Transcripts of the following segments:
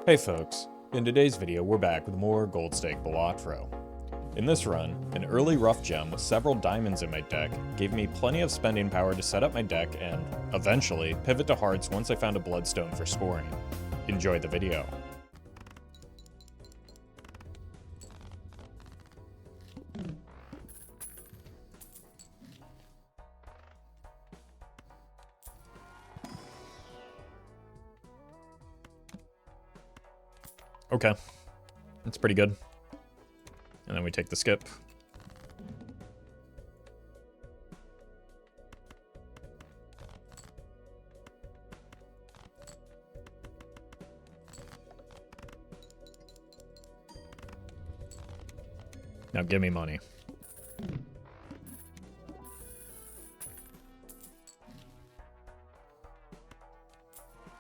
Hey folks, in today's video we're back with more Gold Stake Balatro. In this run, an early rough gem with several diamonds in my deck gave me plenty of spending power to set up my deck and, eventually, pivot to hearts once I found a Bloodstone for scoring. Enjoy the video. Okay, that's pretty good. And then we take the skip. Now give me money.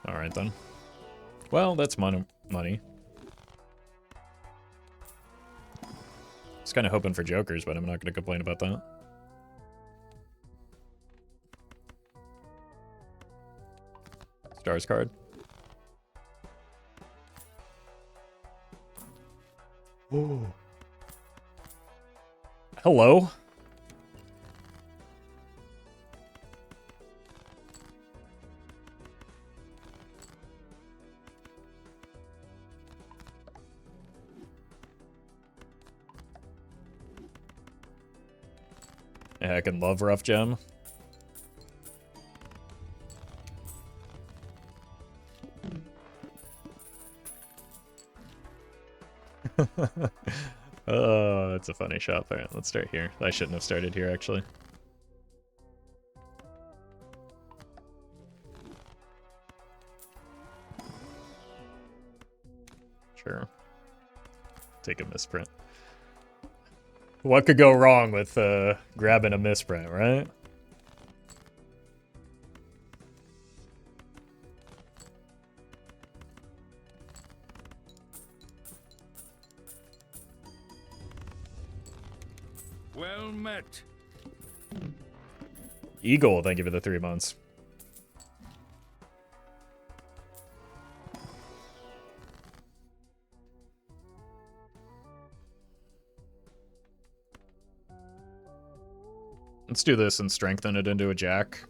Alright then. Well, that's money. Just kind of hoping for jokers, but I'm not going to complain about that. Stars card. Ooh. Hello? Yeah, I can love rough gem. Oh, that's a funny shot. Alright, let's start here. I shouldn't have started here, actually. Sure. Take a misprint. What could go wrong with grabbing a misprint, right? Well met. Eagle, thank you for the 3 months. Let's do this and strengthen it into a jack.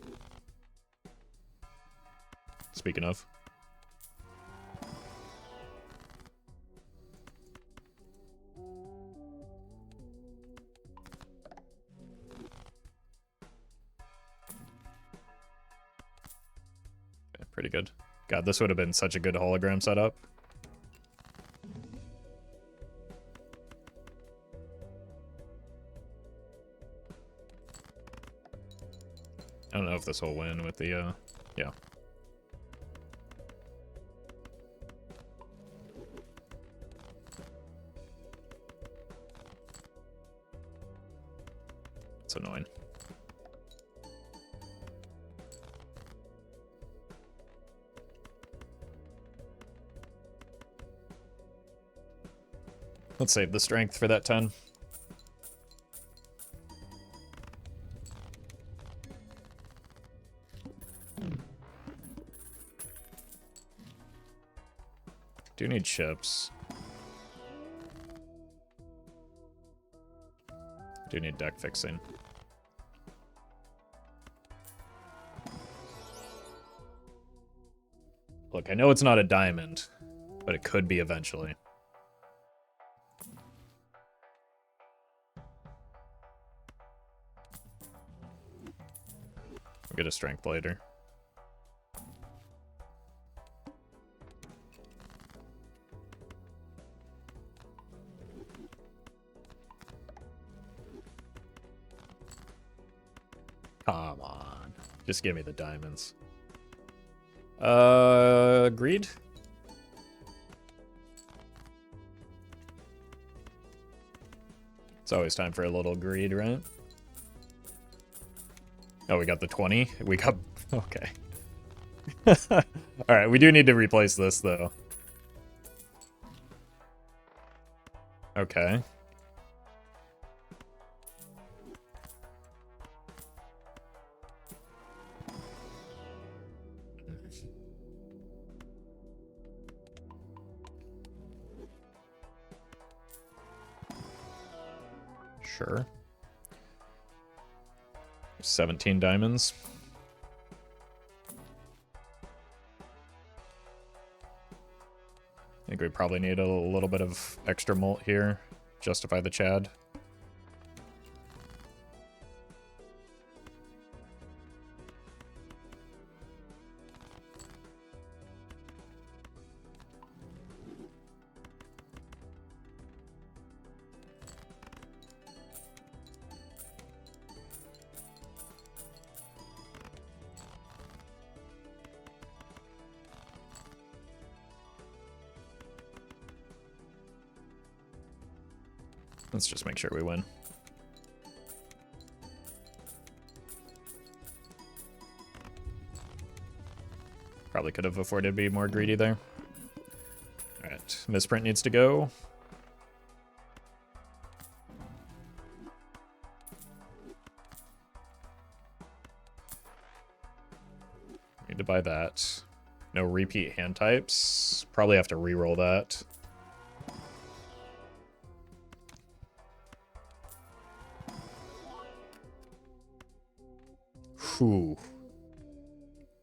Speaking of. Okay, pretty good. God, this would have been such a good hologram setup. I don't know if this will win with the, yeah. It's annoying. Let's save the strength for that 10. Do need chips. Do need deck fixing. Look, I know it's not a diamond, but it could be eventually. We'll get a strength later. Come on. Just give me the diamonds. Greed? It's always time for a little greed, right? Oh, we got the 20? We got... Okay. Alright, we do need to replace this, though. Okay. Sure. 17 diamonds. I think we probably need a little bit of extra mult here. Justify the Chad. Let's just make sure we win. Probably could have afforded to be more greedy there. Alright, misprint needs to go. Need to buy that. No repeat hand types. Probably have to re-roll that. Whew.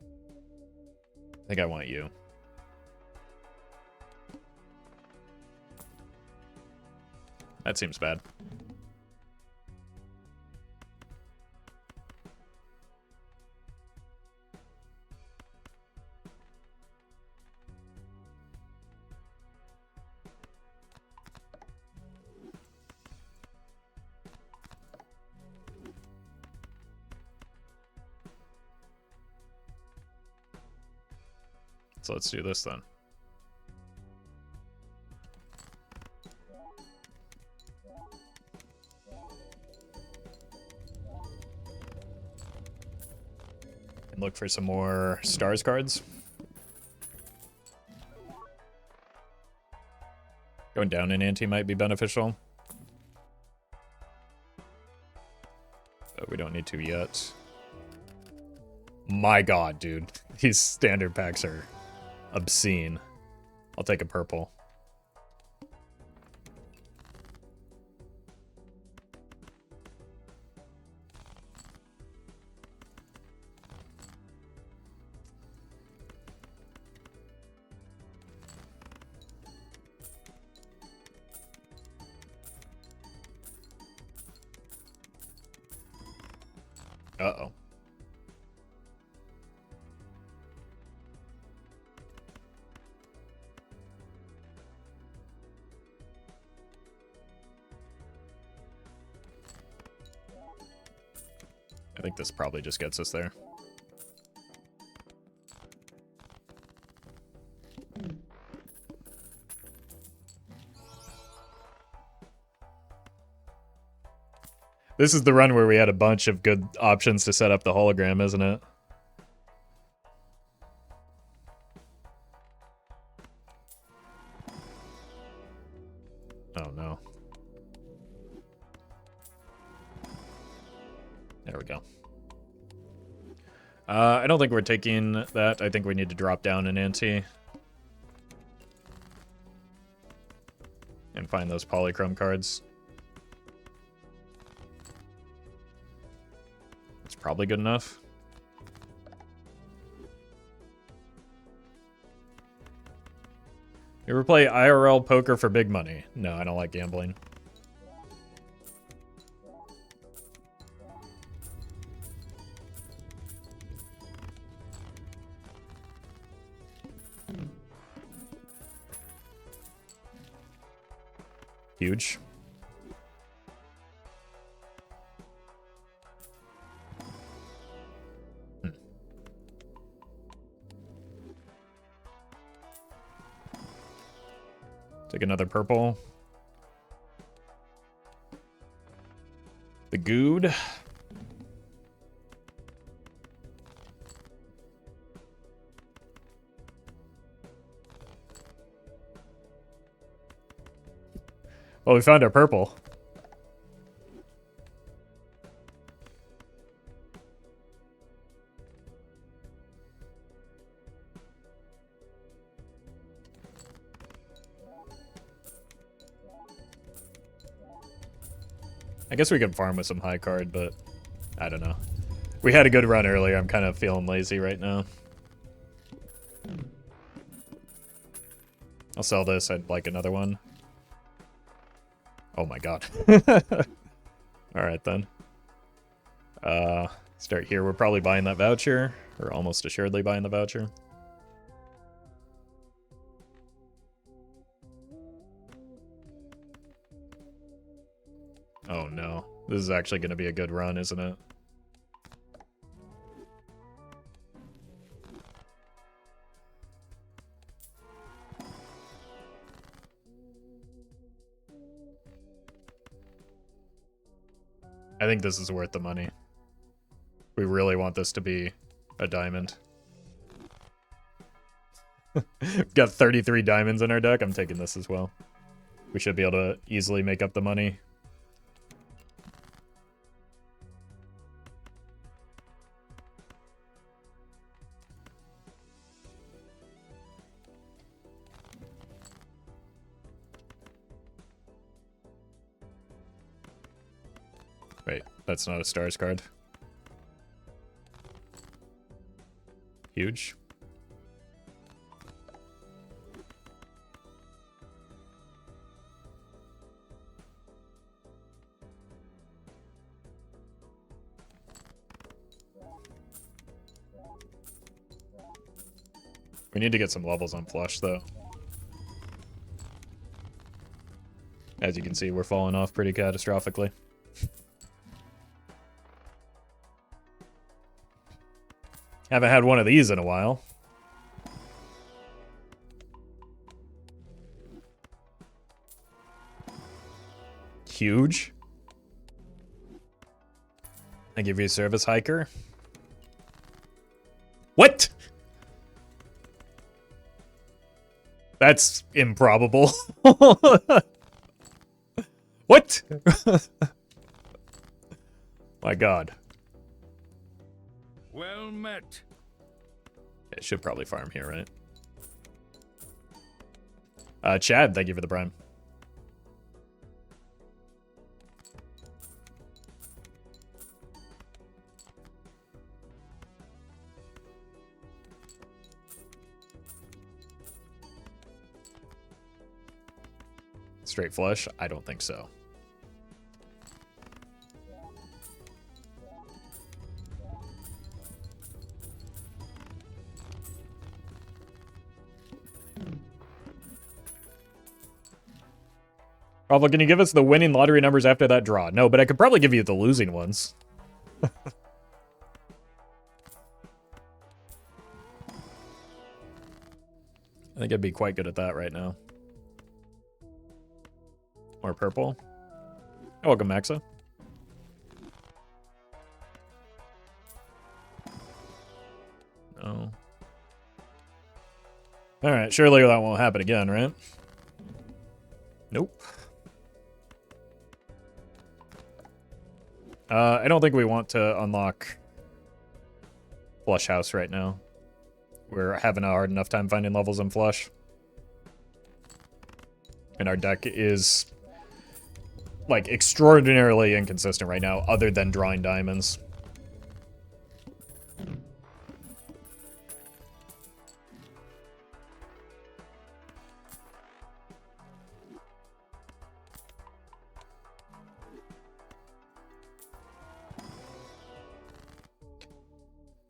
I think I want you. That seems bad. So let's do this then. And look for some more stars cards. Going down in ante might be beneficial. But we don't need to yet. My god, dude. These standard packs are obscene. I'll take a purple. Uh-oh. I think this probably just gets us there. This is the run where we had a bunch of good options to set up the hologram, isn't it? Oh no. There we go. I don't think we're taking that. I think we need to drop down an ante. And find those polychrome cards. It's probably good enough. You ever play IRL poker for big money? No, I don't like gambling. Huge. Take another purple. The Good. Well, we found our purple. I guess we could farm with some high card, but I don't know. We had a good run earlier. I'm kind of feeling lazy right now. I'll sell this. I'd like another one. Oh my god. Alright then. Start here. We're probably buying that voucher. Or almost assuredly buying the voucher. Oh no. This is actually going to be a good run, isn't it? I think this is worth the money. We really want this to be a diamond. We've got 33 diamonds in our deck. I'm taking this as well. We should be able to easily make up the money. Wait, that's not a stars card. Huge. We need to get some levels on flush, though. As you can see, we're falling off pretty catastrophically. Haven't had one of these in a while. Huge. I give you a service hiker. What? That's improbable. What? My god. Well met. It should probably farm here, right? Chad, thank you for the prime. Straight flush? I don't think so. Roffle, can you give us the winning lottery numbers after that draw? No, but I could probably give you the losing ones. I think I'd be quite good at that right now. More purple. Oh, welcome, Maxa. No. Alright, surely that won't happen again, right? Nope. I don't think we want to unlock Flush House right now. We're having a hard enough time finding levels in Flush. And our deck is, like, extraordinarily inconsistent right now, other than drawing diamonds.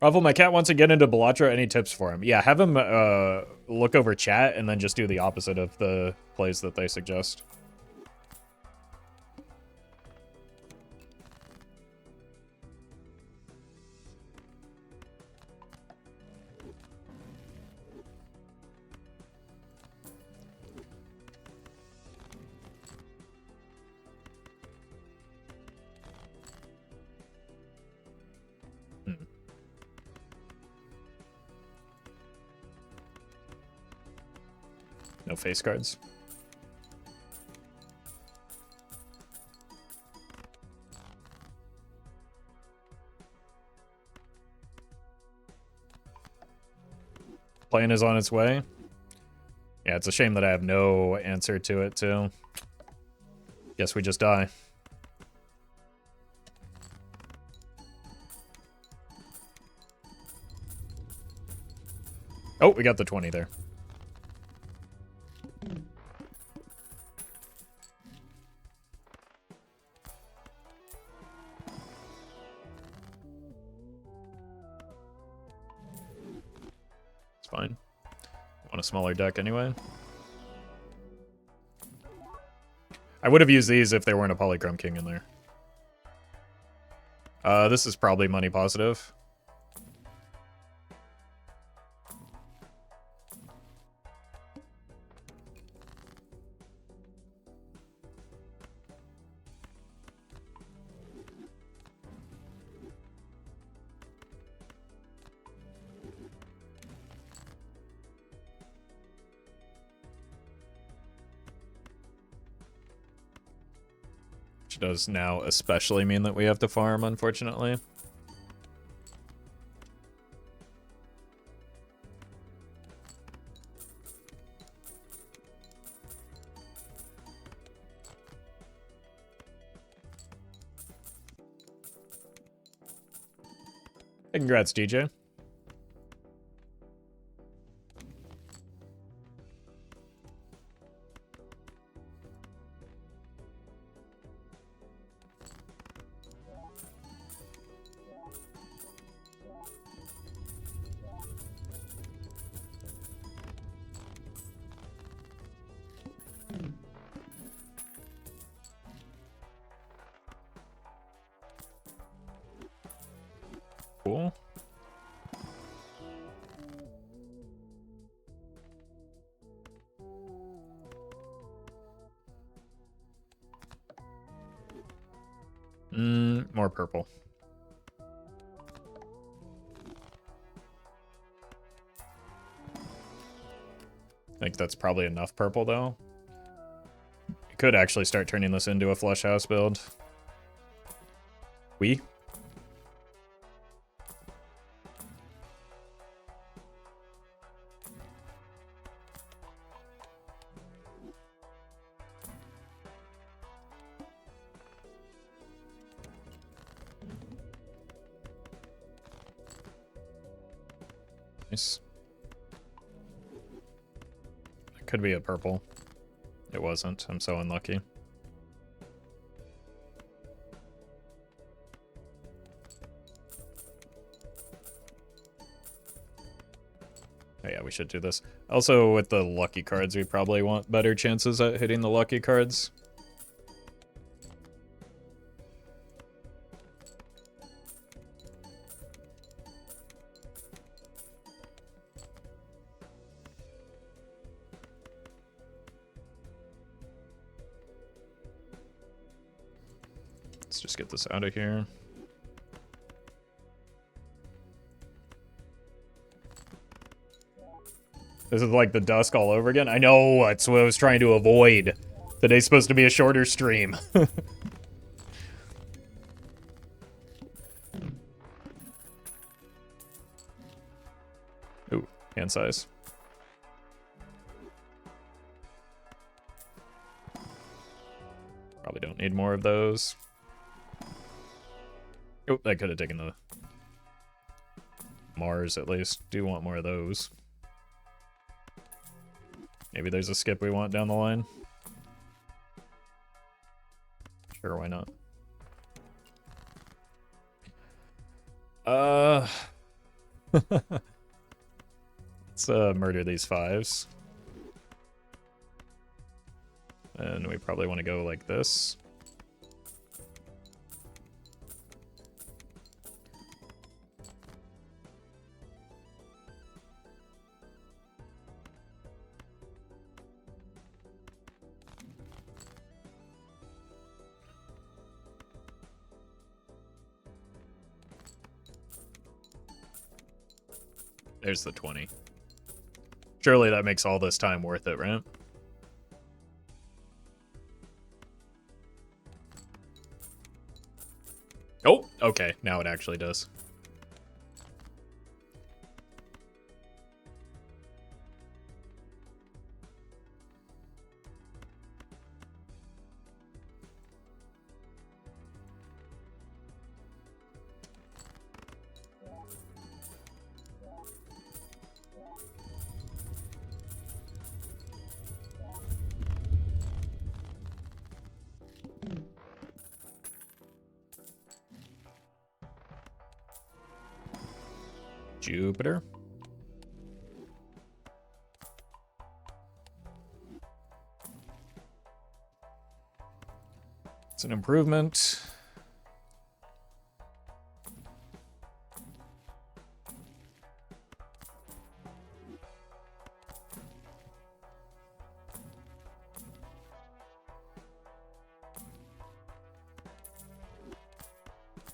Roffle, my cat wants to get into Balatro. Any tips for him? Yeah, have him look over chat and then just do the opposite of the plays that they suggest. No face cards. Plan is on its way. Yeah, it's a shame that I have no answer to it, too. Guess we just die. Oh, we got the 20 there. It's fine. Want a smaller deck anyway. I would have used these if there weren't a Polychrome King in there. This is probably money positive. Which does now especially mean that we have to farm, unfortunately. Hey, congrats, DJ. Cool. More purple. I think that's probably enough purple, though. You could actually start turning this into a flush house build. We? Nice. It could be a purple. It wasn't. I'm so unlucky. Oh yeah, we should do this. Also, with the lucky cards, we probably want better chances at hitting the lucky cards. Let's just get this out of here. This is like the dusk all over again. I know, that's what I was trying to avoid. Today's supposed to be a shorter stream. Ooh, hand size. Probably don't need more of those. Oh, I could have taken the Mars at least. Do want more of those. Maybe there's a skip we want down the line. Sure, why not? Let's murder these 5s. And we probably want to go like this. There's the 20. Surely that makes all this time worth it, right? Oh, okay. Now it actually does. Jupiter. It's an improvement.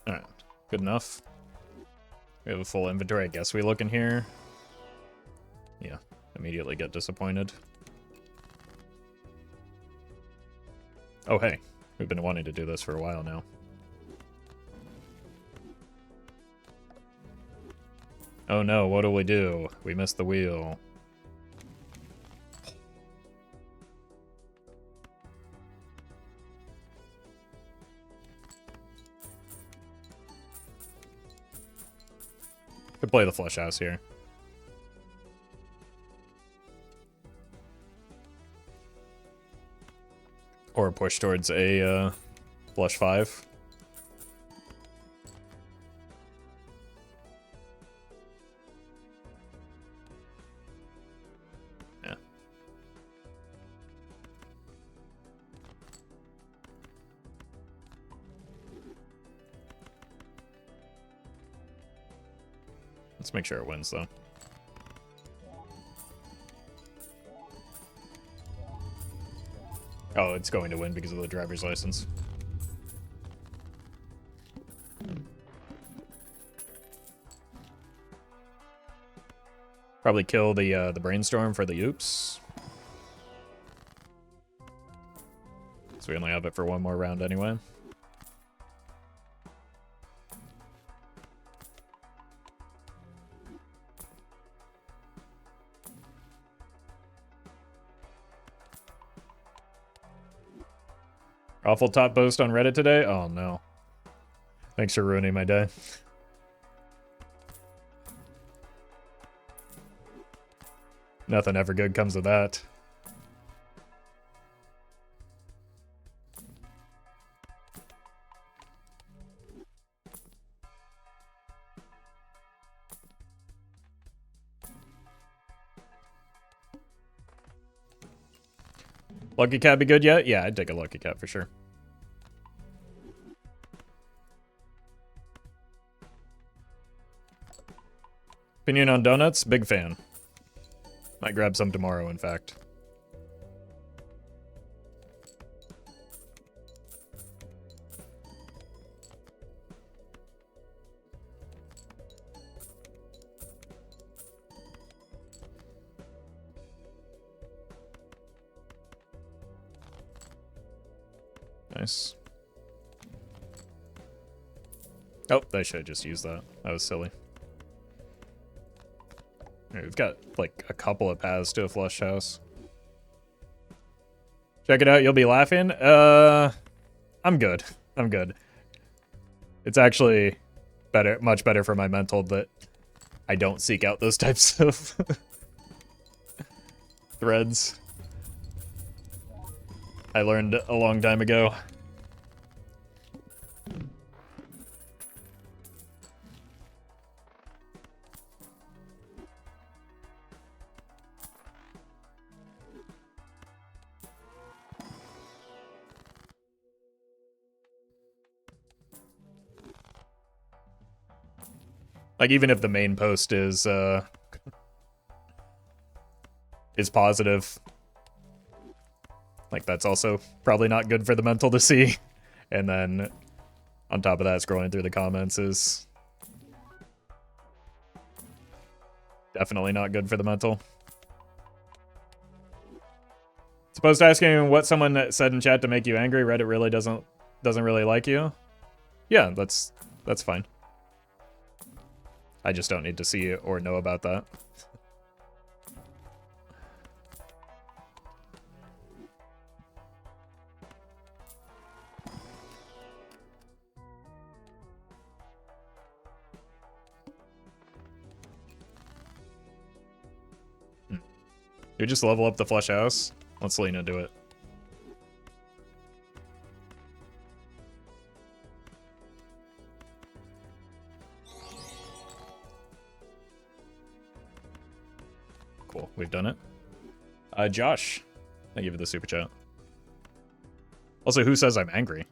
Alright, good enough. We have a full inventory. I guess we look in here. Yeah, immediately get disappointed. Oh, hey. We've been wanting to do this for a while now. Oh no, what do we do? We missed the wheel. Could play the flush house here. Or push towards a flush 5. Yeah. Let's make sure it wins, though. Oh, it's going to win because of the driver's license. Probably kill the brainstorm for the oops. So we only have it for one more round anyway. Awful top post on Reddit today? Oh no. Thanks for ruining my day. Nothing ever good comes of that. Lucky Cat be good yet? Yeah, I'd take a Lucky Cat for sure. Opinion on donuts? Big fan. Might grab some tomorrow, in fact. Nice. Oh, I should have just used that. That was silly. Right, we've got, like, a couple of paths to a flush house. Check it out, you'll be laughing. I'm good. I'm good. It's actually better, much better for my mental that I don't seek out those types of threads. I learned a long time ago. Like, even if the main post is positive, like, that's also probably not good for the mental to see. And then, on top of that, scrolling through the comments is definitely not good for the mental. Supposed to asking what someone said in chat to make you angry. Reddit really doesn't really like you. Yeah, that's fine. I just don't need to see or know about that. You just level up the flush house. Let's lean into it. we've done it. Josh, thank you for the super chat. Also, who says I'm angry?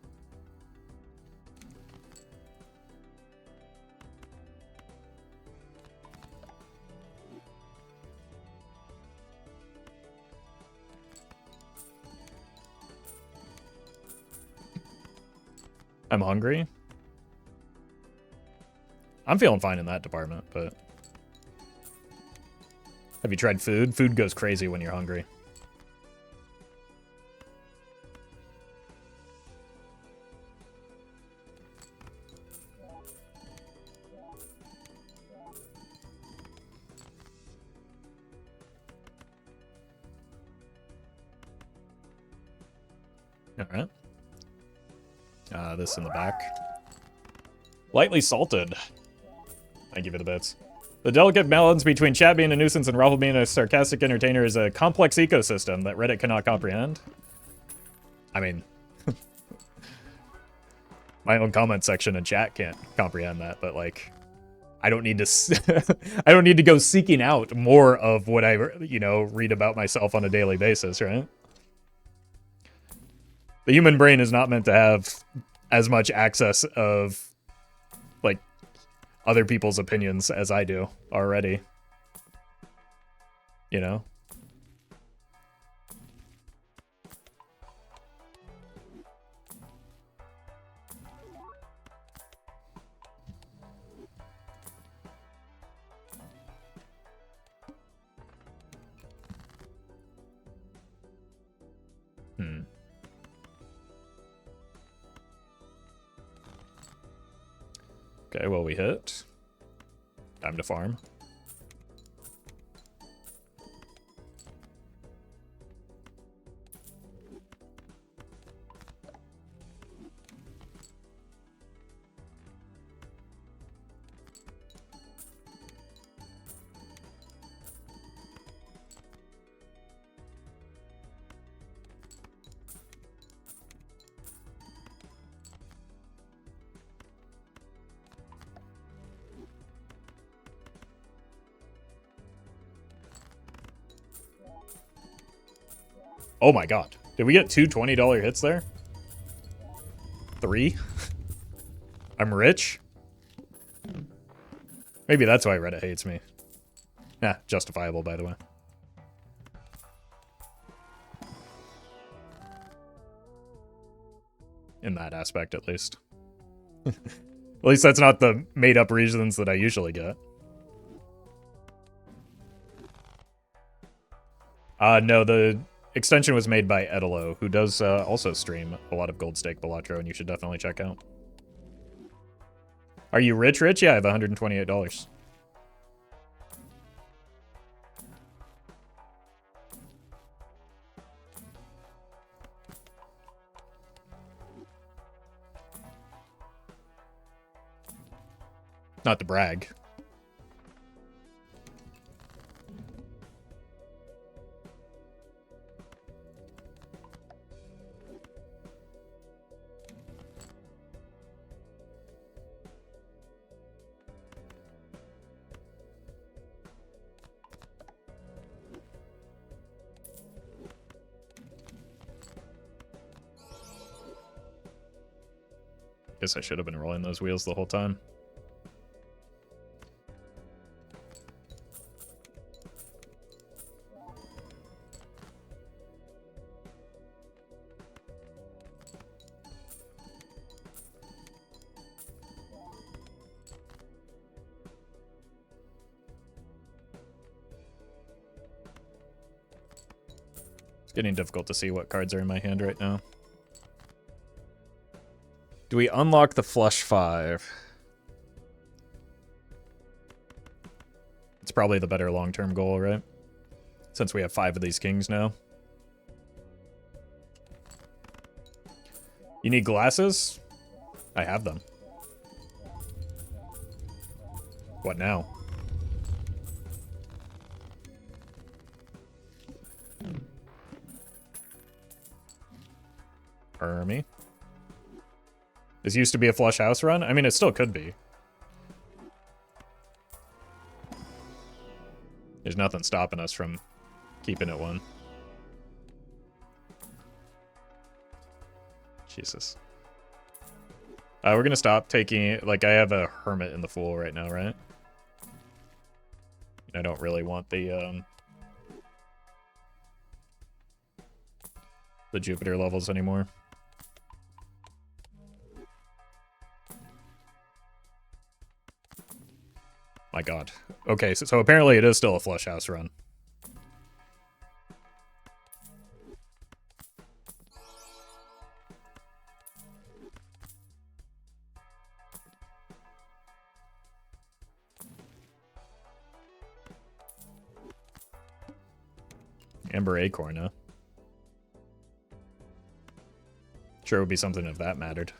I'm hungry. I'm feeling fine in that department, but... Have you tried food? Food goes crazy when you're hungry. Alright. This in the back. Lightly salted. Thank you for the bits. The delicate balance between chat being a nuisance and Roffle being a sarcastic entertainer is a complex ecosystem that Reddit cannot comprehend. I mean, my own comment section and chat can't comprehend that, but like, I don't need to, I don't need to go seeking out more of what I, you know, read about myself on a daily basis, right? The human brain is not meant to have as much access of, like, other people's opinions as I do already. You know? Okay, well, we hit. Time to farm. Oh my god. Did we get two $20 hits there? 3? I'm rich? Maybe that's why Reddit hates me. Nah, justifiable, by the way. In that aspect, at least. At least that's not the made-up reasons that I usually get. No, the extension was made by Edelo, who does also stream a lot of Gold Stake Balatro, and you should definitely check out. Are you rich? Yeah, I have $128. Not to brag. Guess I should have been rolling those wheels the whole time. It's getting difficult to see what cards are in my hand right now. Do we unlock the flush 5? It's probably the better long-term goal, right? Since we have 5 of these kings now. You need glasses? I have them. What now? Ermy. This used to be a flush house run? I mean, it still could be. There's nothing stopping us from Keeping it 1. Jesus. We're gonna stop taking... Like, I have a Hermit in the Fool right now, right? I don't really want the Jupiter levels anymore. My god. Okay, so apparently it is still a flush house run. Amber Acorn, huh? Sure would be something if that mattered.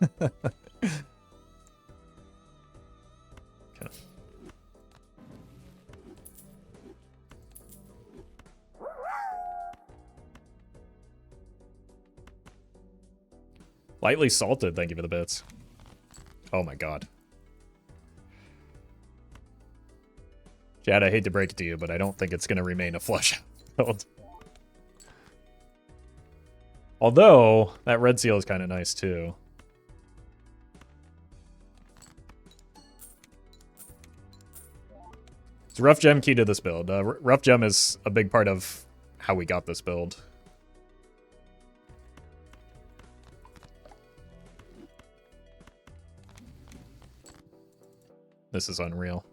Okay. Lightly salted, thank you for the bits. Oh my god. Chad, I hate to break it to you, but I don't think it's going to remain a flush build. Although, that red seal is kind of nice too. It's rough gem key to this build. Rough gem is a big part of how we got this build. This is unreal.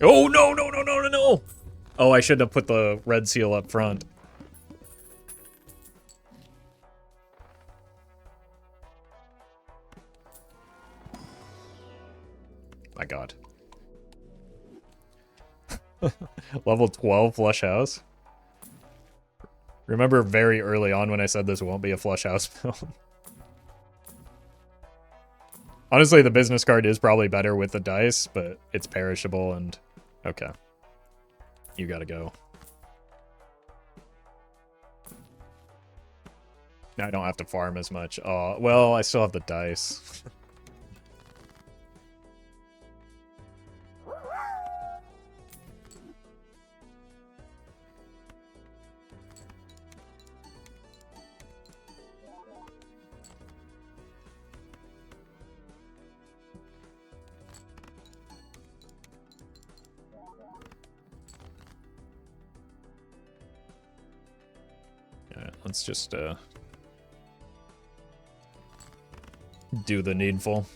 Oh, no, no, no, no, no, no! Oh, I should have put the red seal up front. My god. Level 12 flush house. Remember very early on when I said this won't be a flush house build. Honestly, the business card is probably better with the dice, but it's perishable and... Okay. You gotta go. Now I don't have to farm as much. Well, I still have the dice. Yeah, let's just do the needful.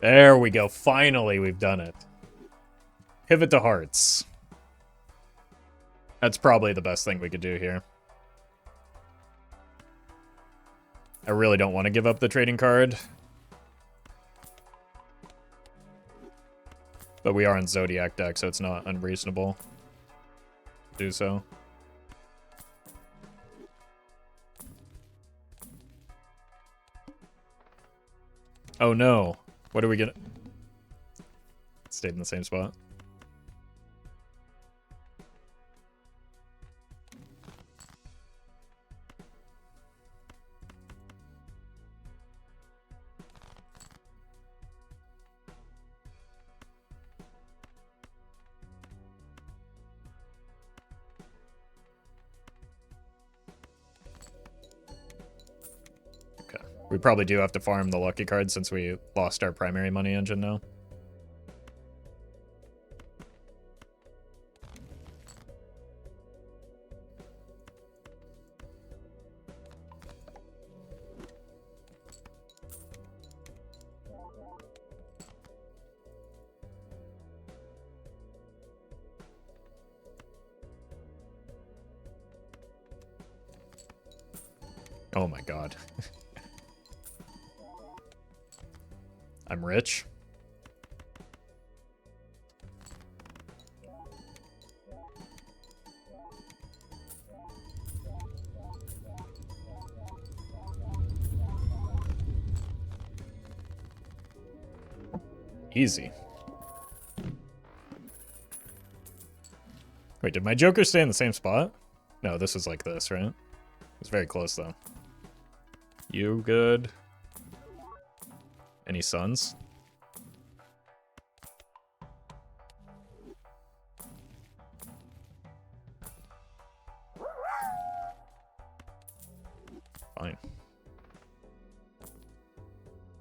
There we go. Finally, we've done it. Pivot to hearts. That's probably the best thing we could do here. I really don't want to give up the trading card. But we are in Zodiac deck, so it's not unreasonable to do so. Oh no. What are we gonna... Stayed in the same spot. We probably do have to farm the lucky card since we lost our primary money engine now. Oh my god. I'm rich. Easy. Wait, did my Joker stay in the same spot? No, this is like this, right? It's very close, though. You good? Any sons? Fine.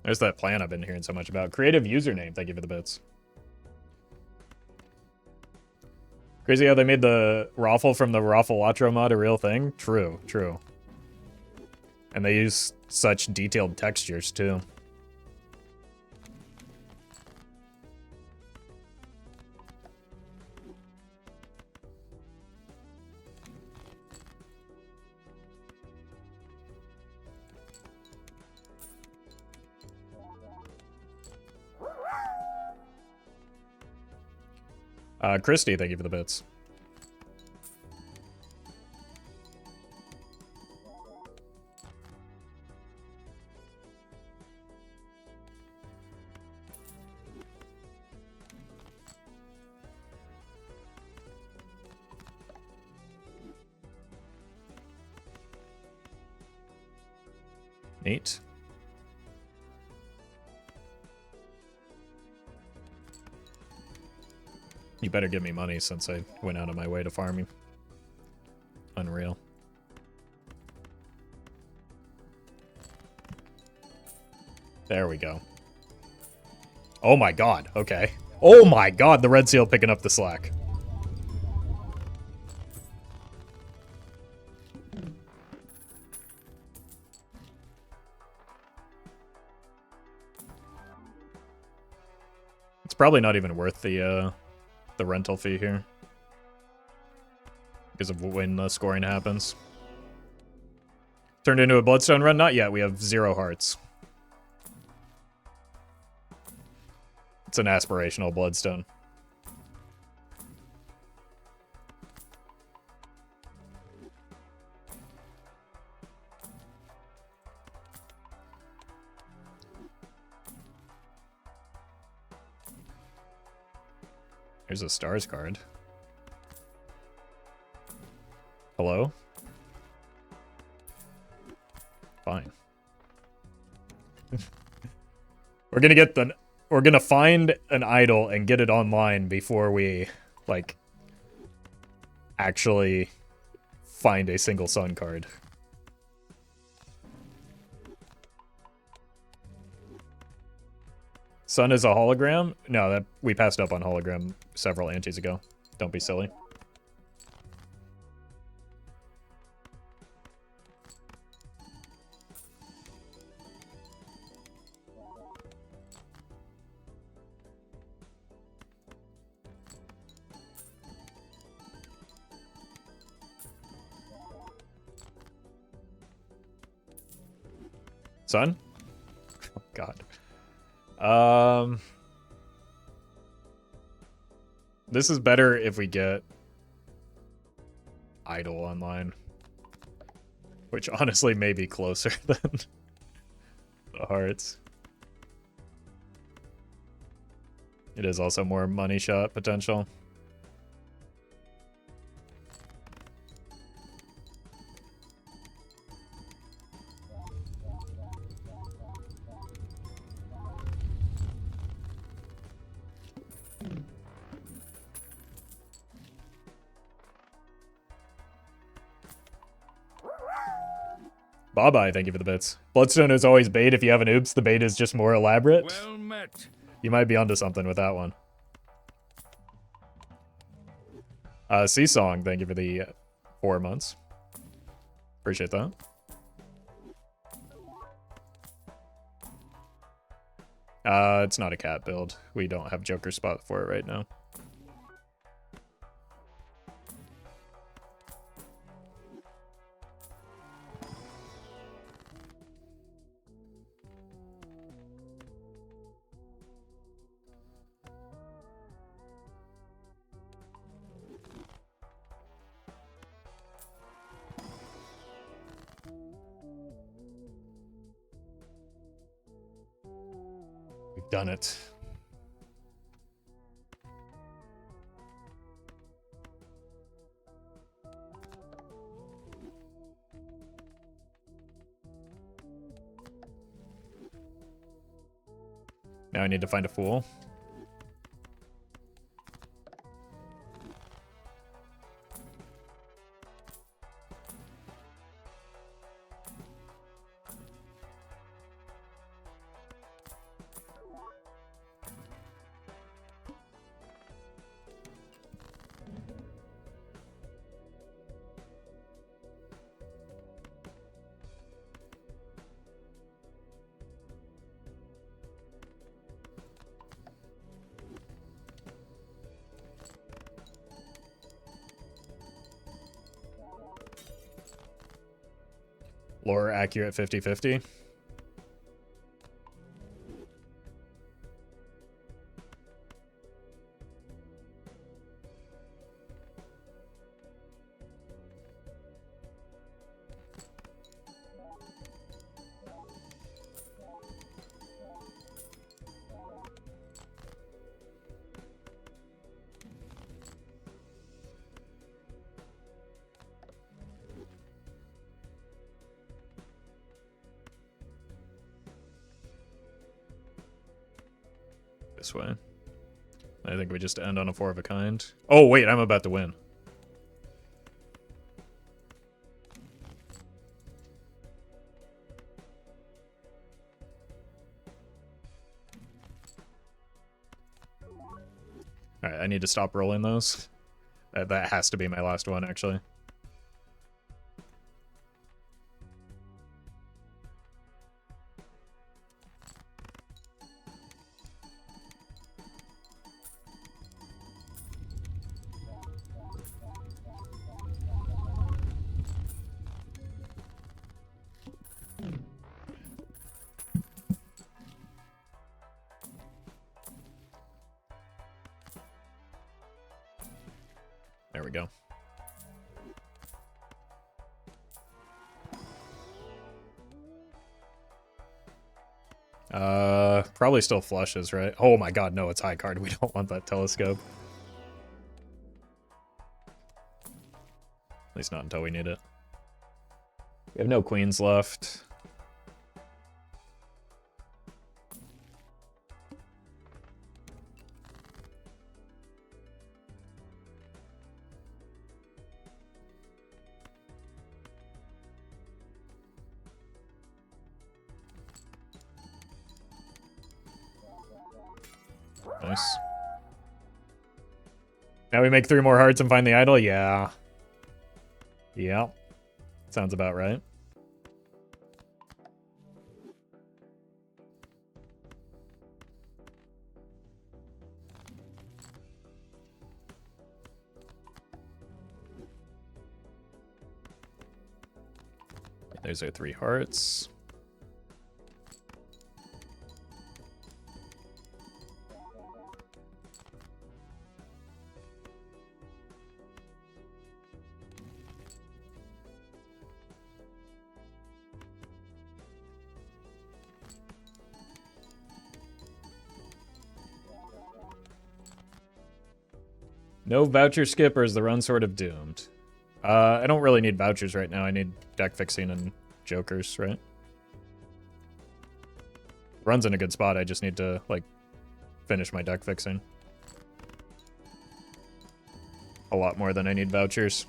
There's that plan I've been hearing so much about. Creative username, thank you for the bits. Crazy how they made the Roffle from the Balatro mod a real thing? True, true. And they use such detailed textures, too. Christy, thank you for the bits. Neat. You better give me money since I went out of my way to farm you. Unreal. There we go. Oh my god, okay. Oh my god, the red seal picking up the slack. It's probably not even worth the rental fee here. Because of when the scoring happens. Turned into a Bloodstone run? Not yet, we have 0 hearts. It's an aspirational Bloodstone. Here's a stars card. Hello? Fine. We're gonna find an idol and get it online before we, like, actually find a single sun card. Sun is a hologram? No, that we passed up on hologram several antes ago. Don't be silly. Sun? Oh, God. This is better if we get idol online, which honestly may be closer than the hearts. It is also more money shot potential. Bye-bye, thank you for the bits. Bloodstone is always bait. If you have an oops, the bait is just more elaborate. Well met. You might be onto something with that one. Seasong, thank you for the 4 months. Appreciate that. It's not a cat build. We don't have Joker spot for it right now. We've done it. Now I need to find a fool. Lore accurate 50-50. This way. I think we just end on a 4 of a kind. Oh, wait, I'm about to win. Alright, I need to stop rolling those. That has to be my last one, actually. There we go. Probably still flushes, right? Oh my god, no, it's high card. We don't want that telescope. At least not until we need it. We have no queens left. Nice. Now we make 3 more hearts and find the idol? Yeah. Yeah. Sounds about right. There's our 3 hearts. No voucher skip, or is the run sort of doomed? I don't really need vouchers right now. I need deck fixing and jokers, right? Run's in a good spot. I just need to, like, finish my deck fixing. A lot more than I need vouchers.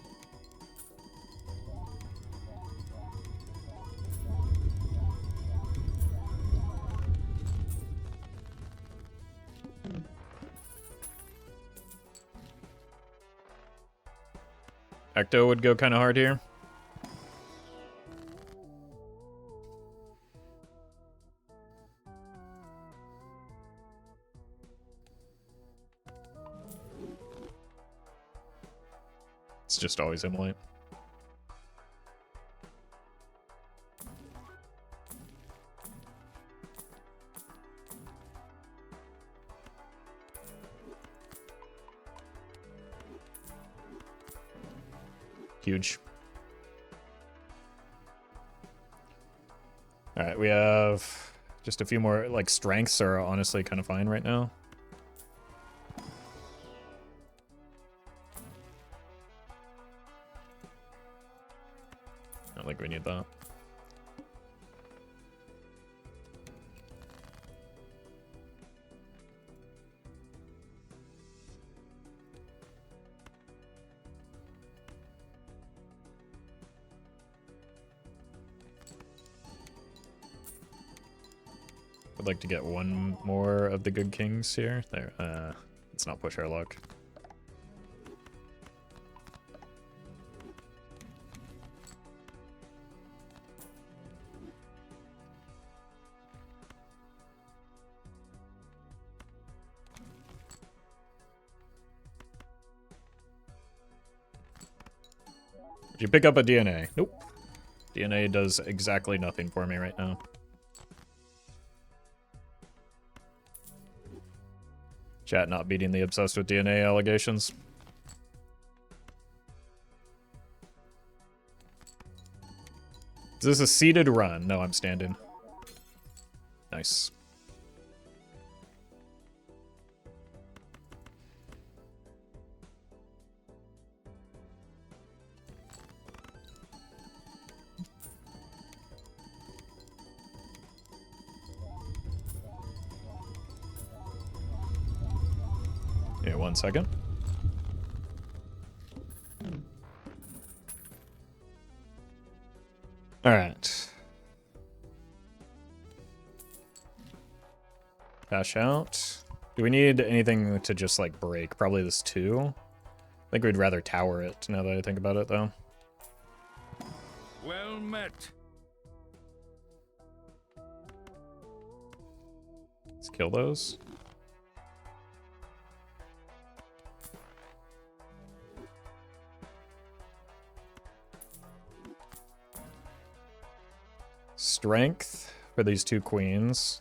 Ecto would go kind of hard here. It's just always Emily. Huge. All right, we have Just a few more, like, strengths are honestly kind of fine right now. I don't think we need that. I'd like to get one more of the good kings here. There, let's not push our luck. Did you pick up a DNA? Nope. DNA does exactly nothing for me right now. Chat not beating the obsessed with DNA allegations. Is this a seated run? No, I'm standing. Nice. Yeah, 1 second. All right. Cash out. Do we need anything to just like break? Probably this 2. I think we'd rather tower it now that I think about it though. Well met. Let's kill those. Strength for these 2 queens.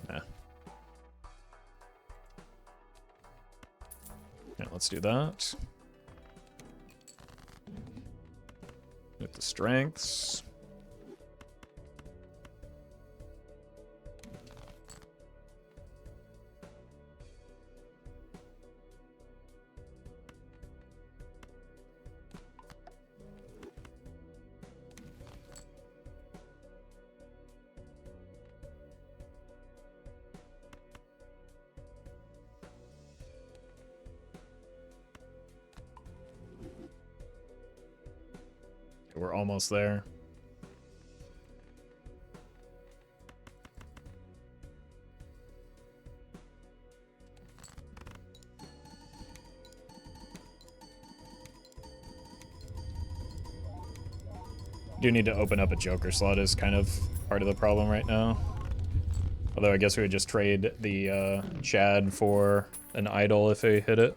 Nah. Yeah, let's do that. With the strengths. We're almost there. Do need to open up a Joker slot is kind of part of the problem right now. Although I guess we would just trade the Chad for an idol if they hit it.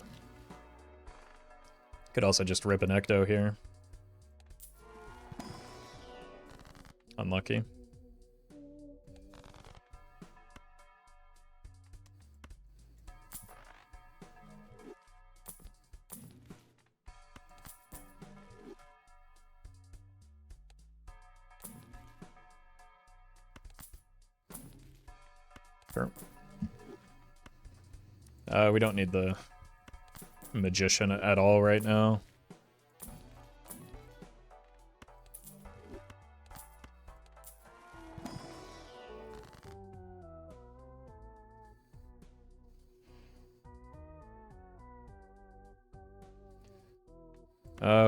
Could also just rip an Ecto here. Unlucky. Sure. We don't need the magician at all right now.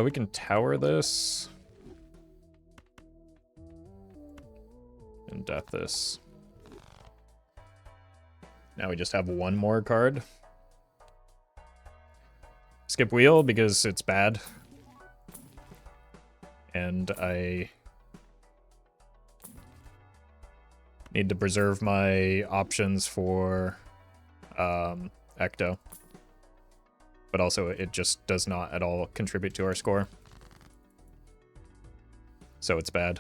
We can tower this. And death this. Now we just have one more card. Skip wheel because it's bad. And I need to preserve my options for Ecto. But also it just does not at all contribute to our score. So it's bad.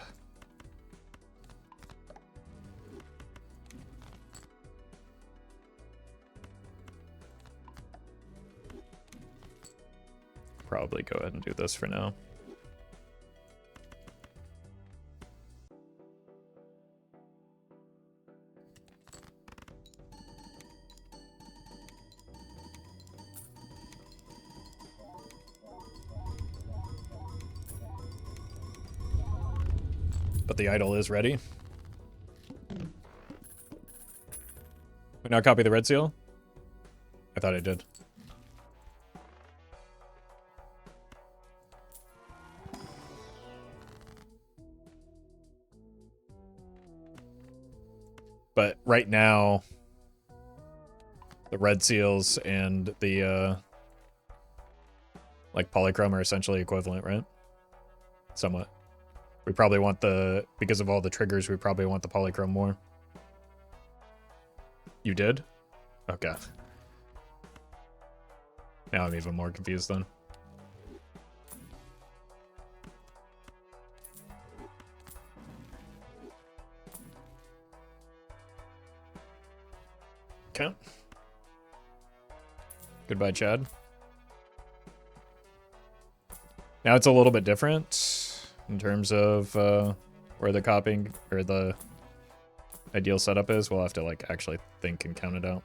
probably go ahead and do this for now. But the idol is ready. We now copy the red seal? I thought I did. But right now, the red seals and the, like, polychrome are essentially equivalent, right? Somewhat. We probably want the, because of all the triggers, we probably want the polychrome more. You did? Okay. Now I'm even more confused then. Okay. Goodbye, Chad. Now it's a little bit different in terms of where the copying or the ideal setup is. We'll have to like actually think and count it out.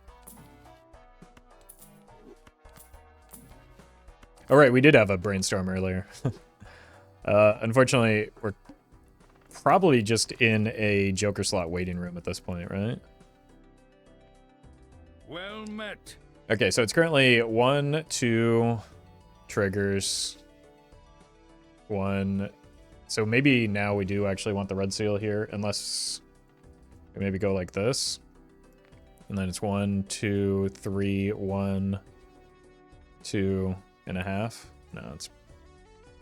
All right, we did have a brainstorm earlier. Unfortunately, we're probably just in a Joker slot waiting room at this point, right? Well met. Okay, so it's currently 1, 2 triggers. 1. So maybe now we do actually want the red seal here, unless we maybe go like this. And then it's 1, 2, 3, 1, 2 and a half. No, it's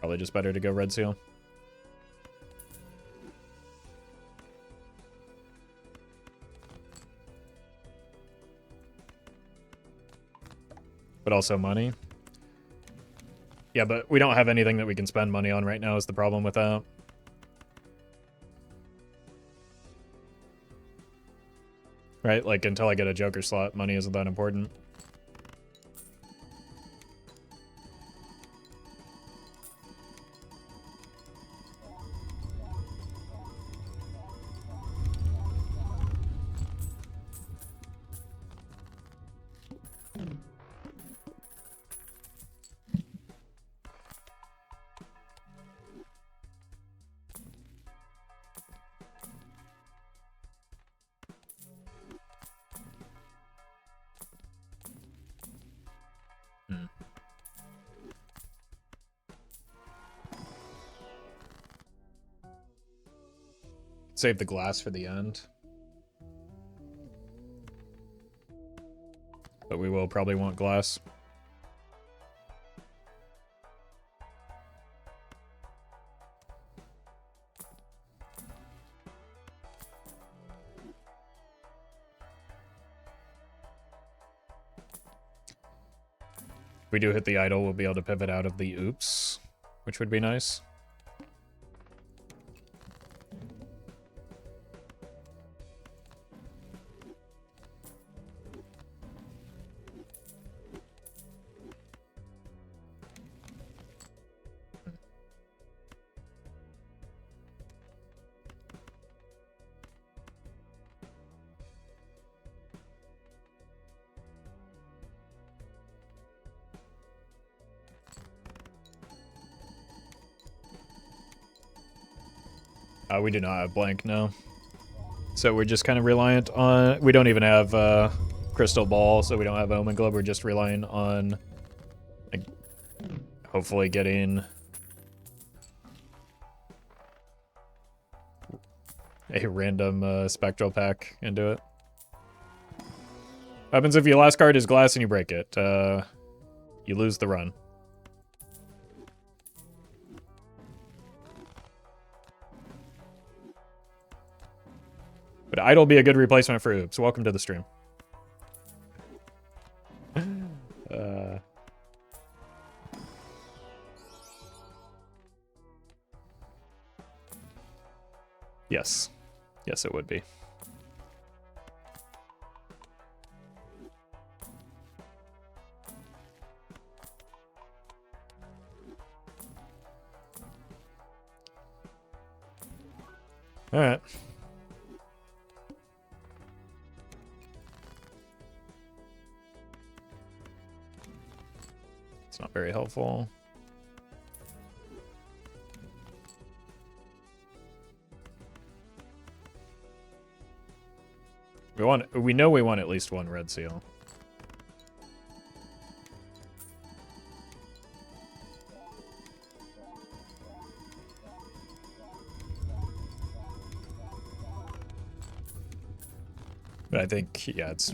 probably just better to go red seal. But also money. Yeah, but we don't have anything that we can spend money on right now is the problem with that. Right, like until I get a Joker slot, money isn't that important. Save the glass for the end. But we will probably want glass. If we do hit the idol, we'll be able to pivot out of the oops, which would be nice. We do not have blank, no. So we're just kind of reliant on... We don't even have Crystal Ball, so we don't have Omen Globe. We're just relying on like, hopefully getting a random Spectral pack into it. What happens if your last card is glass and you break it? You lose the run. But idol will be a good replacement for oops. Welcome to the stream. Yes. Yes, it would be. Alright. It's not very helpful. We know we want at least one red seal. But I think, yeah, it's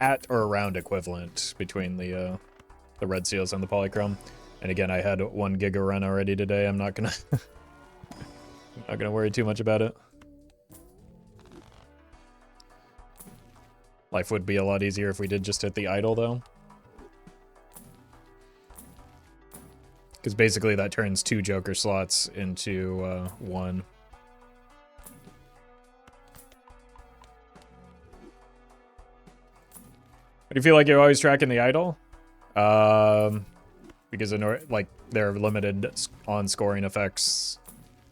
at or around equivalent between the red seals and the polychrome. And again, I had 1 giga run already today. I'm not gonna not gonna worry too much about it. Life would be a lot easier if we did just hit the idol, though. Because basically that turns 2 Joker slots into 1. Do you feel like you're always tracking the idol? Because like there are limited on scoring effects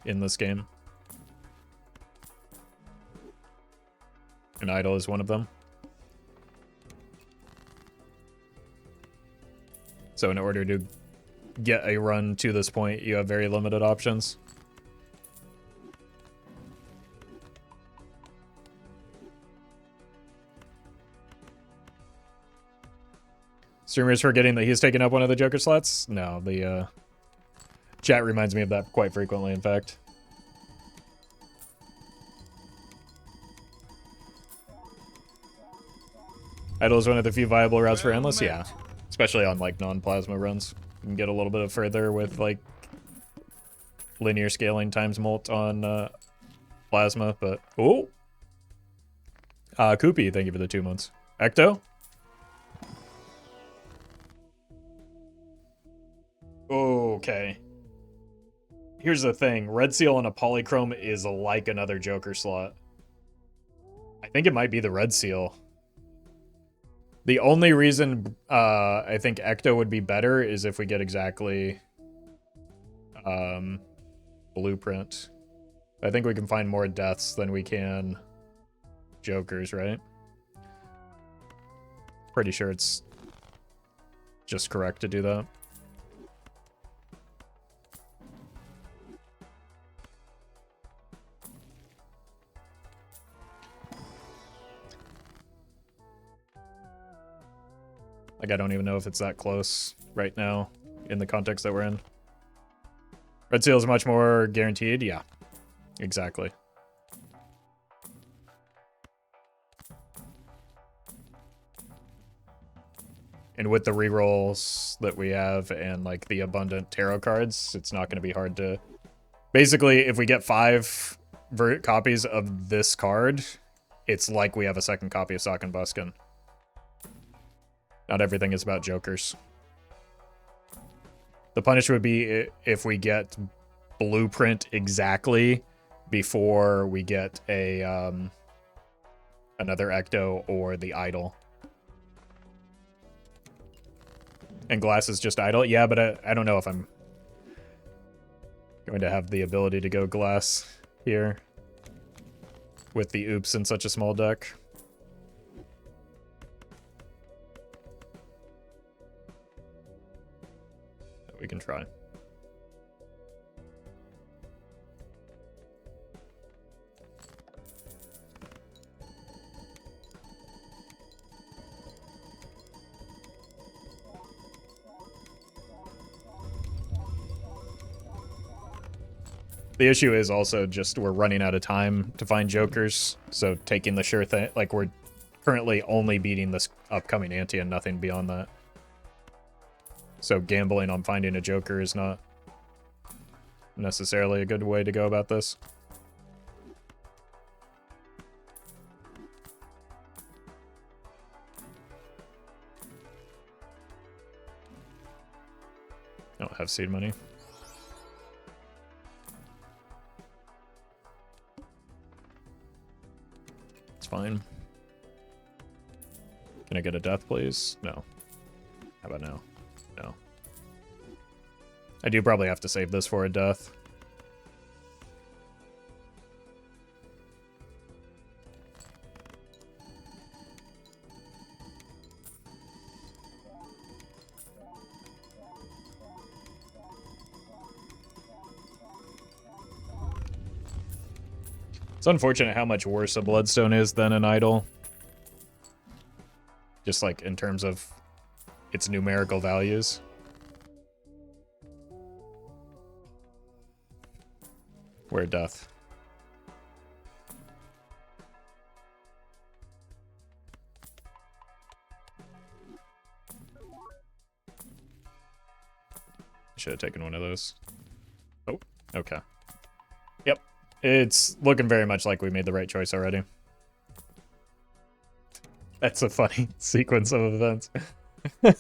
in this game. An idol is one of them. So in order to get a run to this point, you have very limited options. Streamer's forgetting that he's taken up one of the Joker slots? No, the chat reminds me of that quite frequently, in fact. Idol is one of the few viable routes for Endless, yeah. Especially on, like, non-plasma runs. You can get a little bit of further with, like, linear scaling times molt on plasma, but... Oh! Koopy, thank you for the 2 months. Ecto? Okay. Here's the thing. Red Seal and a Polychrome is like another Joker slot. I think it might be the Red Seal. The only reason I think Ecto would be better is if we get exactly Blueprint. I think we can find more deaths than we can Jokers, right? Pretty sure it's just correct to do that. Like, I don't even know if it's that close right now in the context that we're in. Red Seal is much more guaranteed. Yeah, exactly. And with the rerolls that we have and, like, the abundant tarot cards, it's not going to be hard to... Basically, if we get 5 copies of this card, it's like we have a second copy of Sock and Buskin. Not everything is about Jokers. The punish would be if we get Blueprint exactly before we get a another Ecto or the Idol. And Glass is just Idol? Yeah, but I don't know if I'm going to have the ability to go Glass here with the Oops in such a small deck. We can try. The issue is also just we're running out of time to find Jokers, so taking the sure thing, like we're currently only beating this upcoming ante and nothing beyond that. So gambling on finding a Joker is not necessarily a good way to go about this. I don't have seed money. It's fine. Can I get a death, please? No. How about now? No. I do probably have to save this for a death. It's unfortunate how much worse a Bloodstone is than an idol. Just like in terms of its numerical values. Where death. Should have taken one of those. Oh, okay. Yep. It's looking very much like we made the right choice already. That's a funny sequence of events. Here.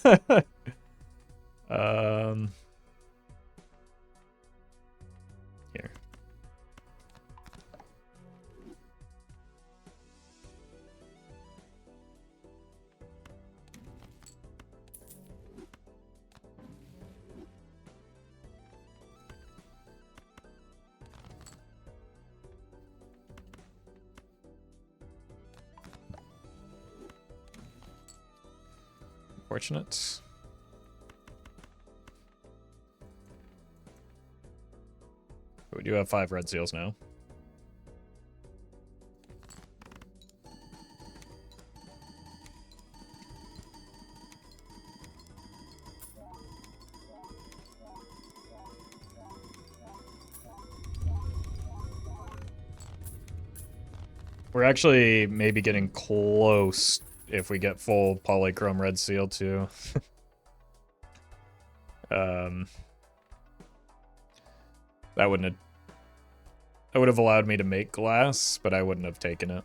Fortunate. We do have 5 red seals now. We're actually maybe getting close if we get full polychrome red seal too. That would have allowed me to make glass, but I wouldn't have taken it.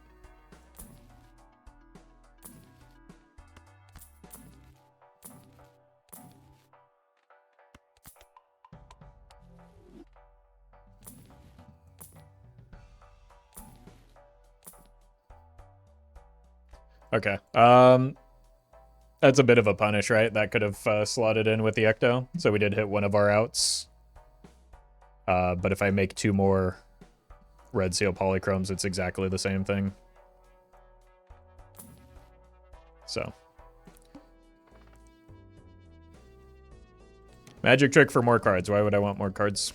Okay. That's a bit of a punish, right? That could have slotted in with the Ecto. So we did hit one of our outs. But if I make 2 more red seal polychromes, it's exactly the same thing. So. Magic trick for more cards. Why would I want more cards?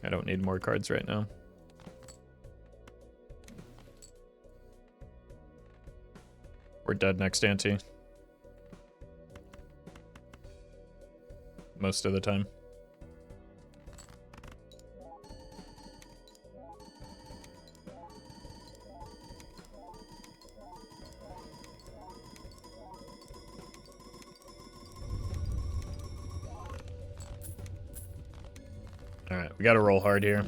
I don't need more cards right now. We're dead next ante. Most of the time. Alright, we gotta roll hard here.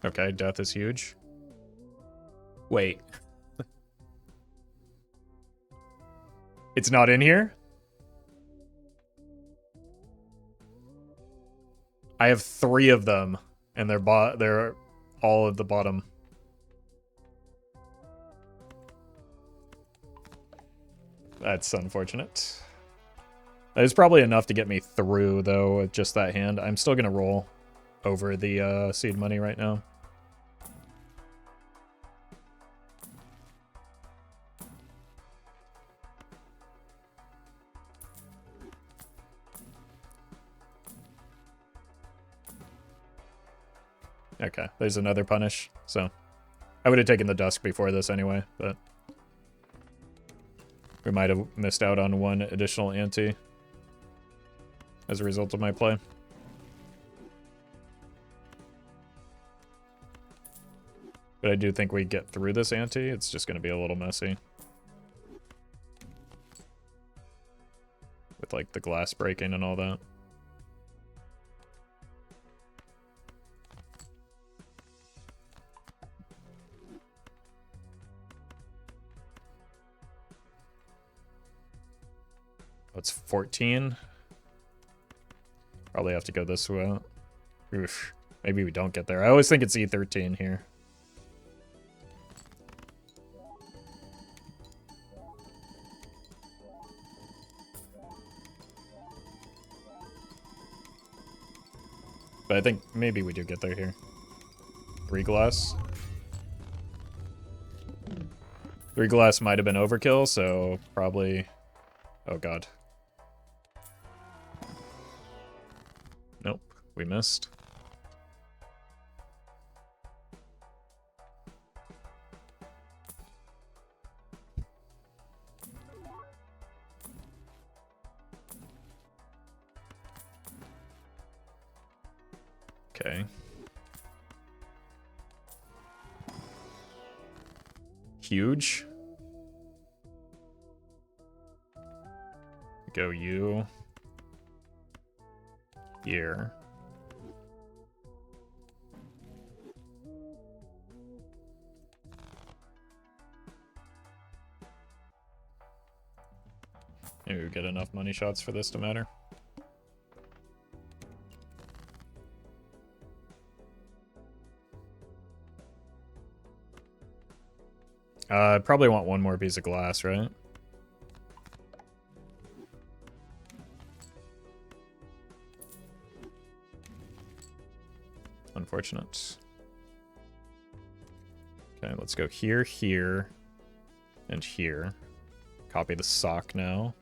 Okay, death is huge. Wait. It's not in here? I have 3 of them, and they're all at the bottom. That's unfortunate. That is probably enough to get me through, though, with just that hand. I'm still gonna roll over the seed money right now. Okay, there's another punish, so I would have taken the dusk before this anyway, but we might have missed out on 1 additional ante as a result of my play. But I do think we get through this ante. It's just going to be a little messy. With like the glass breaking and all that. It's 14. Probably have to go this way. Oof. Maybe we don't get there. I always think it's E13 here. But I think maybe we do get there here. 3 glass. 3 glass might have been overkill, so probably... Oh god. Nope, we missed. Okay. Huge. Go you. Here. Maybe we get enough money shots for this to matter. I probably want one more piece of glass, right? Unfortunate. Okay, let's go here, here, and here. Copy the sock now.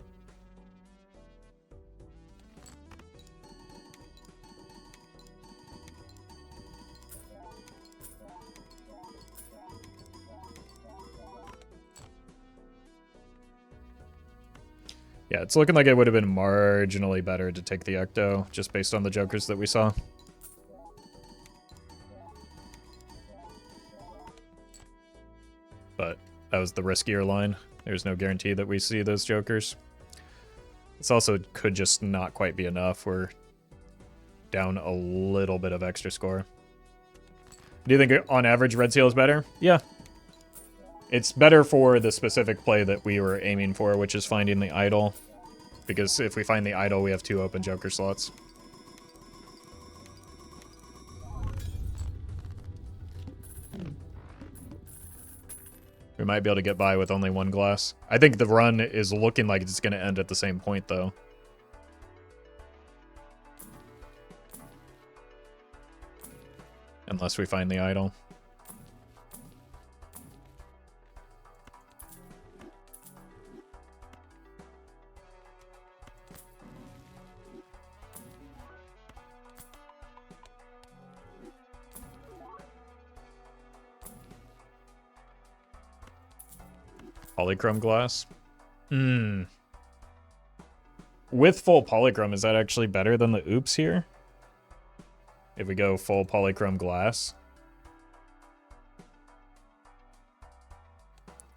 Yeah, it's looking like it would have been marginally better to take the Ecto, just based on the jokers that we saw. But that was the riskier line. There's no guarantee that we see those jokers. This also could just not quite be enough. We're down a little bit of extra score. Do you think on average Red Seal is better? Yeah. It's better for the specific play that we were aiming for, which is finding the idol. Because if we find the idol, we have 2 open joker slots. We might be able to get by with only 1 glass. I think the run is looking like it's going to end at the same point, though. Unless we find the idol. Polychrome glass? With full polychrome, is that actually better than the oops here? If we go full polychrome glass?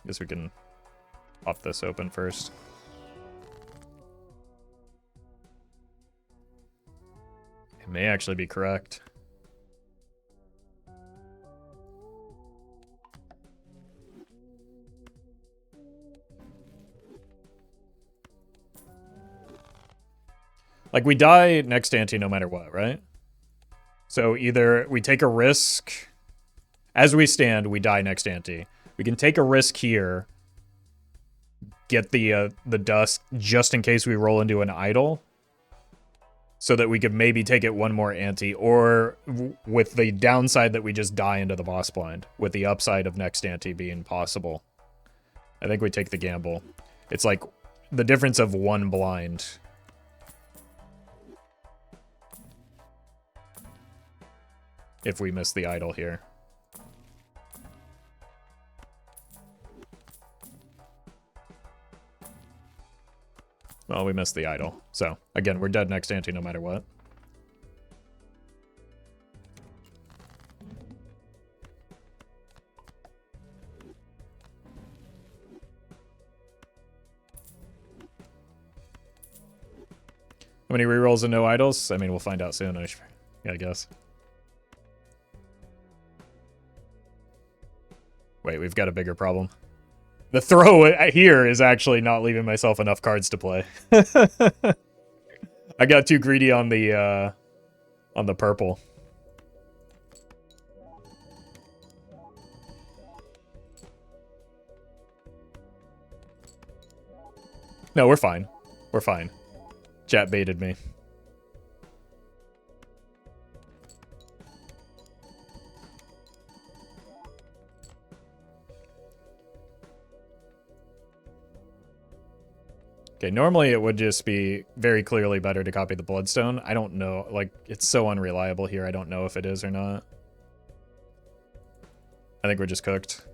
Guess we can pop this open first. It may actually be correct. Like, we die next ante no matter what, right? So either we take a risk. As we stand, we die next ante. We can take a risk here. Get the dust just in case we roll into an idol. So that we could maybe take it one more ante. Or with the downside that we just die into the boss blind. With the upside of next ante being possible. I think we take the gamble. It's like the difference of 1 blind. If we miss the idol here. Well, we missed the idol. So, again, we're dead next ante no matter what. How many rerolls and no idols? I mean, we'll find out soon, I guess. Wait, we've got a bigger problem. The throw here is actually not leaving myself enough cards to play. I got too greedy on the purple. No, we're fine. We're fine. Chat baited me. Okay, normally it would just be very clearly better to copy the Bloodstone. I don't know, like, it's so unreliable here, I don't know if it is or not. I think we're just cooked.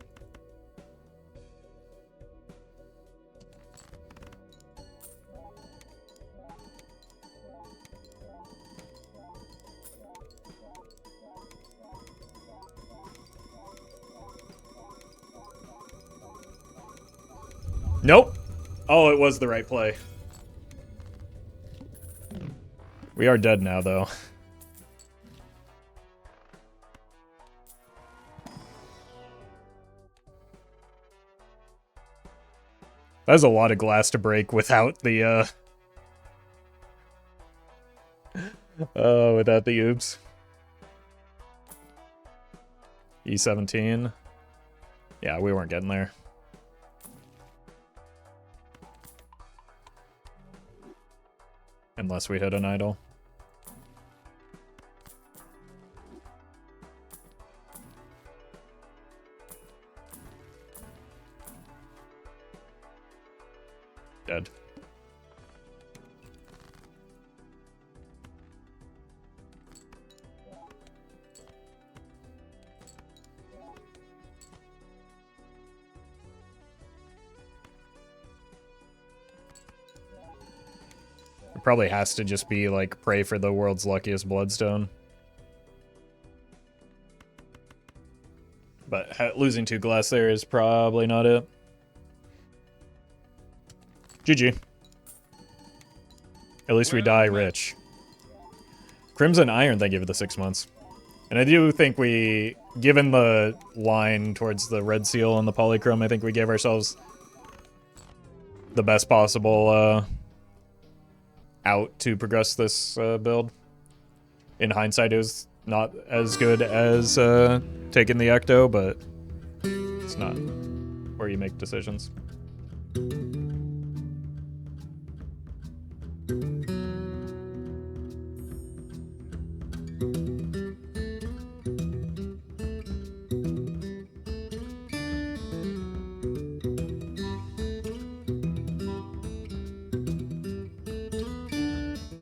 Nope. Oh, it was the right play. We are dead now, though. That's a lot of glass to break without the, without the oops. E17. Yeah, we weren't getting there. Unless we hit an idol. Dead. It probably has to just be like pray for the world's luckiest Bloodstone. But losing 2 glass there is probably not it. GG. At least we die rich. Crimson Iron, thank you for the 6 months. And I do think we, given the line towards the red seal and the polychrome, I think we gave ourselves the best possible out to progress this build. In hindsight, it was not as good as taking the Ecto, but it's not where you make decisions.